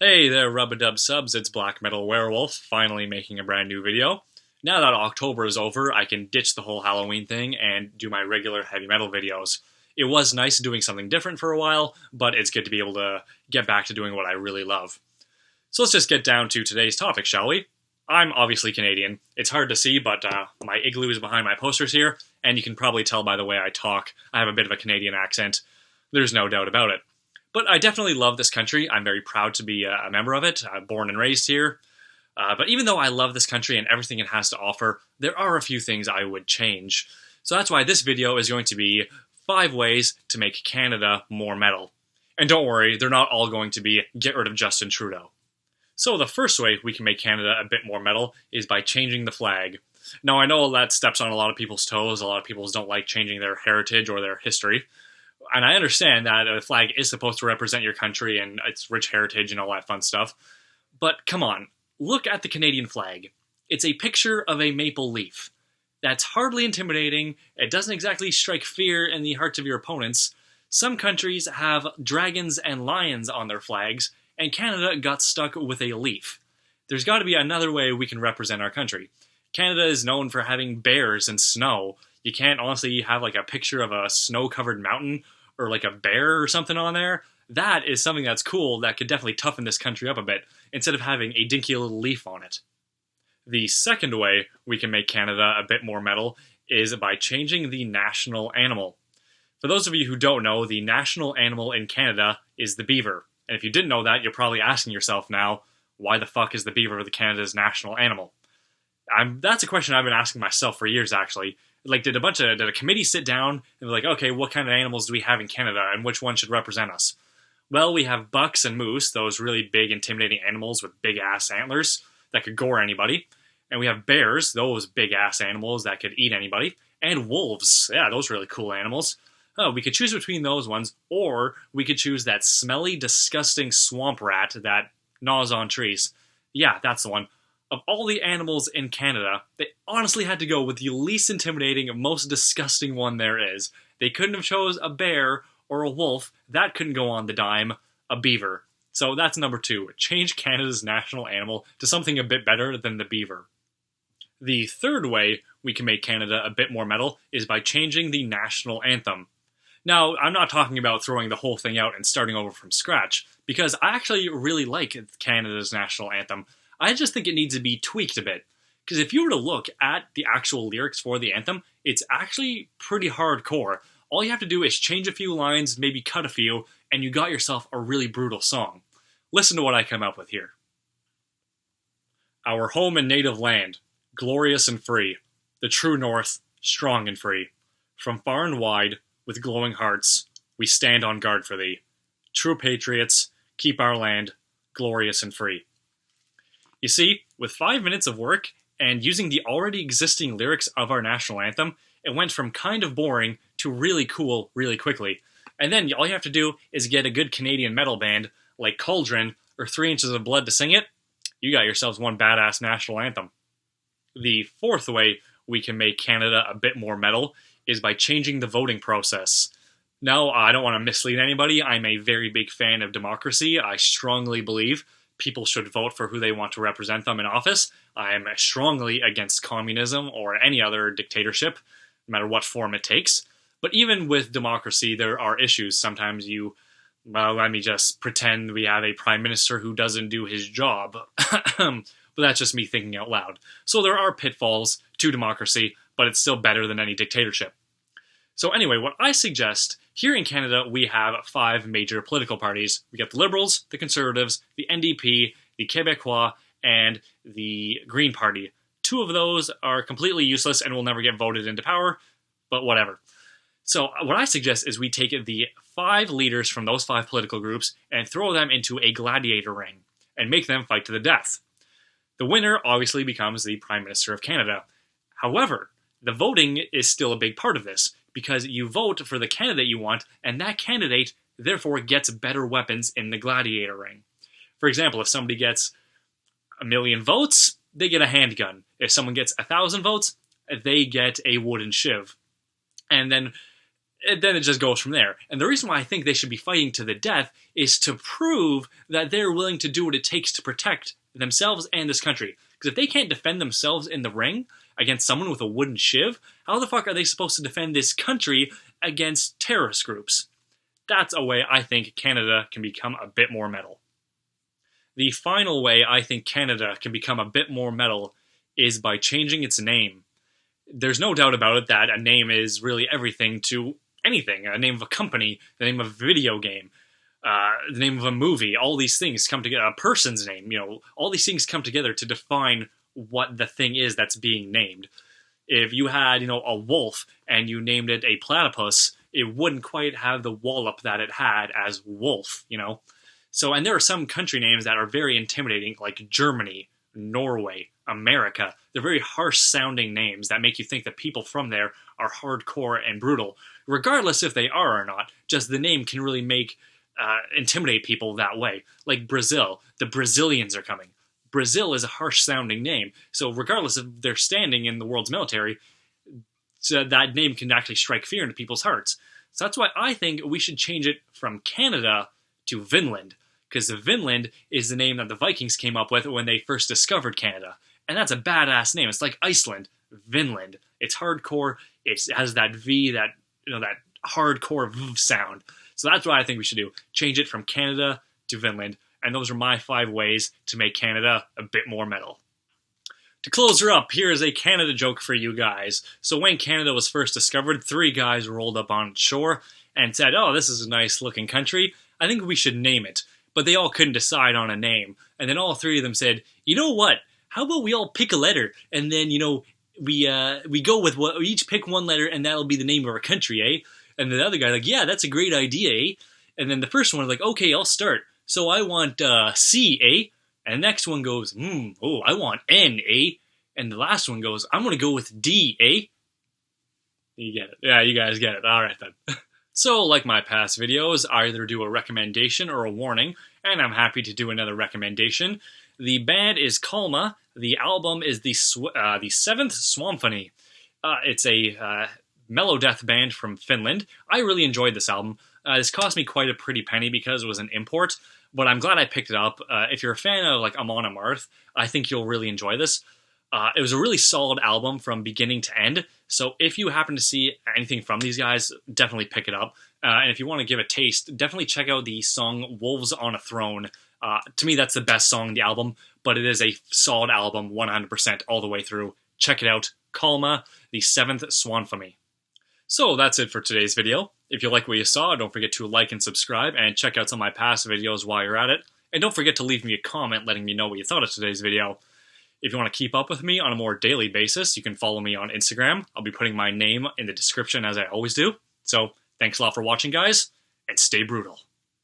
Hey there, Rub-a-Dub subs, it's Black Metal Werewolf, finally making a brand new video. Now that October is over, I can ditch the whole Halloween thing and do my regular heavy metal videos. It was nice doing something different for a while, but it's good to be able to get back to doing what I really love. So let's just get down to today's topic, shall we? I'm obviously Canadian. It's hard to see, but my igloo is behind my posters here, and you can probably tell by the way I talk, I have a bit of a Canadian accent. There's no doubt about it. But I definitely love this country. I'm very proud to be a member of it. I'm born and raised here. But even though I love this country and everything it has to offer, there are a few things I would change. So that's why this video is going to be 5 ways to make Canada more metal. And don't worry, they're not all going to be get rid of Justin Trudeau. So the first way we can make Canada a bit more metal is by changing the flag. Now I know that steps on a lot of people's toes. A lot of people don't like changing their heritage or their history. And I understand that a flag is supposed to represent your country and its rich heritage and all that fun stuff. But come on, look at the Canadian flag. It's a picture of a maple leaf. That's hardly intimidating. It doesn't exactly strike fear in the hearts of your opponents. Some countries have dragons and lions on their flags, and Canada got stuck with a leaf. There's got to be another way we can represent our country. Canada is known for having bears and snow. You can't honestly have like a picture of a snow-covered mountain or like a bear or something on there. That is something that's cool that could definitely toughen this country up a bit, instead of having a dinky little leaf on it. The second way we can make Canada a bit more metal is by changing the national animal. For those of you who don't know, the national animal in Canada is the beaver. And if you didn't know that, you're probably asking yourself now, why the fuck is the beaver the Canada's national animal? That's a question I've been asking myself for years, actually. Like, did a committee sit down and be like, okay, what kind of animals do we have in Canada, and which one should represent us? Well, we have bucks and moose, those really big, intimidating animals with big-ass antlers that could gore anybody. And we have bears, those big-ass animals that could eat anybody. And wolves, yeah, those really cool animals. Oh, we could choose between those ones, or we could choose that smelly, disgusting swamp rat that gnaws on trees. Yeah, that's the one. Of all the animals in Canada, they honestly had to go with the least intimidating, most disgusting one there is. They couldn't have chose a bear or a wolf. That couldn't go on the dime. A beaver. So that's number 2. Change Canada's national animal to something a bit better than the beaver. The third way we can make Canada a bit more metal is by changing the national anthem. Now, I'm not talking about throwing the whole thing out and starting over from scratch, because I actually really like Canada's national anthem. I just think it needs to be tweaked a bit. Because if you were to look at the actual lyrics for the anthem, it's actually pretty hardcore. All you have to do is change a few lines, maybe cut a few, and you got yourself a really brutal song. Listen to what I come up with here. Our home and native land, glorious and free. The true north, strong and free. From far and wide, with glowing hearts, we stand on guard for thee. True patriots, keep our land, glorious and free. You see, with 5 minutes of work, and using the already existing lyrics of our national anthem, it went from kind of boring to really cool really quickly. And then all you have to do is get a good Canadian metal band, like Cauldron, or 3 Inches of Blood to sing it. You got yourselves one badass national anthem. The fourth way we can make Canada a bit more metal is by changing the voting process. Now, I don't want to mislead anybody. I'm a very big fan of democracy. I strongly believe people should vote for who they want to represent them in office. I am strongly against communism or any other dictatorship, no matter what form it takes. But even with democracy, there are issues. Sometimes let me just pretend we have a prime minister who doesn't do his job. But that's just me thinking out loud. So there are pitfalls to democracy, but it's still better than any dictatorship. So anyway, what I suggest, here in Canada, we have 5 major political parties. We got the Liberals, the Conservatives, the NDP, the Québécois, and the Green Party. 2 of those are completely useless and will never get voted into power, but whatever. So what I suggest is we take the 5 leaders from those 5 political groups and throw them into a gladiator ring and make them fight to the death. The winner obviously becomes the Prime Minister of Canada. However, the voting is still a big part of this, because you vote for the candidate you want, and that candidate, therefore, gets better weapons in the gladiator ring. For example, if somebody gets 1 million votes, they get a handgun. If someone gets 1,000 votes, they get a wooden shiv. And then And then it just goes from there. And the reason why I think they should be fighting to the death is to prove that they're willing to do what it takes to protect themselves and this country. Because if they can't defend themselves in the ring against someone with a wooden shiv, how the fuck are they supposed to defend this country against terrorist groups? That's a way I think Canada can become a bit more metal. The final way I think Canada can become a bit more metal is by changing its name. There's no doubt about it that a name is really everything to anything. A name of a company, the name of a video game, the name of a movie, all these things come together. A person's name, all these things come together to define what the thing is that's being named. If you had, a wolf and you named it a platypus, it wouldn't quite have the wallop that it had as wolf, So, and there are some country names that are very intimidating, like Germany, Norway, America. They're very harsh-sounding names that make you think that people from there are hardcore and brutal. Regardless if they are or not, just the name can really intimidate people that way. Like Brazil, the Brazilians are coming. Brazil is a harsh-sounding name, so regardless of their standing in the world's military, that name can actually strike fear into people's hearts. So that's why I think we should change it from Canada to Vinland, because Vinland is the name that the Vikings came up with when they first discovered Canada. And that's a badass name. It's like Iceland, Vinland. It's hardcore. It has that V, that hardcore V sound. So that's what I think we should do. Change it from Canada to Vinland. And those are my 5 ways to make Canada a bit more metal. To close her up, here is a Canada joke for you guys. So when Canada was first discovered, 3 guys rolled up on shore and said, "Oh, this is a nice looking country. I think we should name it." But they all couldn't decide on a name. And then all 3 of them said, "You know what? How about we all pick a letter, and then, we go with what, we each pick one letter, and that'll be the name of our country, eh?" And the other guy, like, "Yeah, that's a great idea, eh?" And then the first one was like, "Okay, I'll start. So I want C, eh?" And the next one goes, I want N, eh? And the last one goes, "I'm going to go with D, eh?" You get it. Yeah, you guys get it. All right, then. So, like my past videos, I either do a recommendation or a warning, and I'm happy to do another recommendation. The band is Kalmah. The album is the 7th Swamphony. It's a mellow death band from Finland. I really enjoyed this album. This cost me quite a pretty penny because it was an import, but I'm glad I picked it up. If you're a fan of Amon Amarth, I think you'll really enjoy this. It was a really solid album from beginning to end, so if you happen to see anything from these guys, definitely pick it up. And if you want to give a taste, definitely check out the song Wolves on a Throne. To me, that's the best song in the album, but it is a solid album 100% all the way through. Check it out. Kalmah, the 7th Swamphony. So that's it for today's video. If you like what you saw, don't forget to like and subscribe, and check out some of my past videos while you're at it. And don't forget to leave me a comment letting me know what you thought of today's video. If you want to keep up with me on a more daily basis, you can follow me on Instagram. I'll be putting my name in the description as I always do. So, thanks a lot for watching, guys, and stay brutal.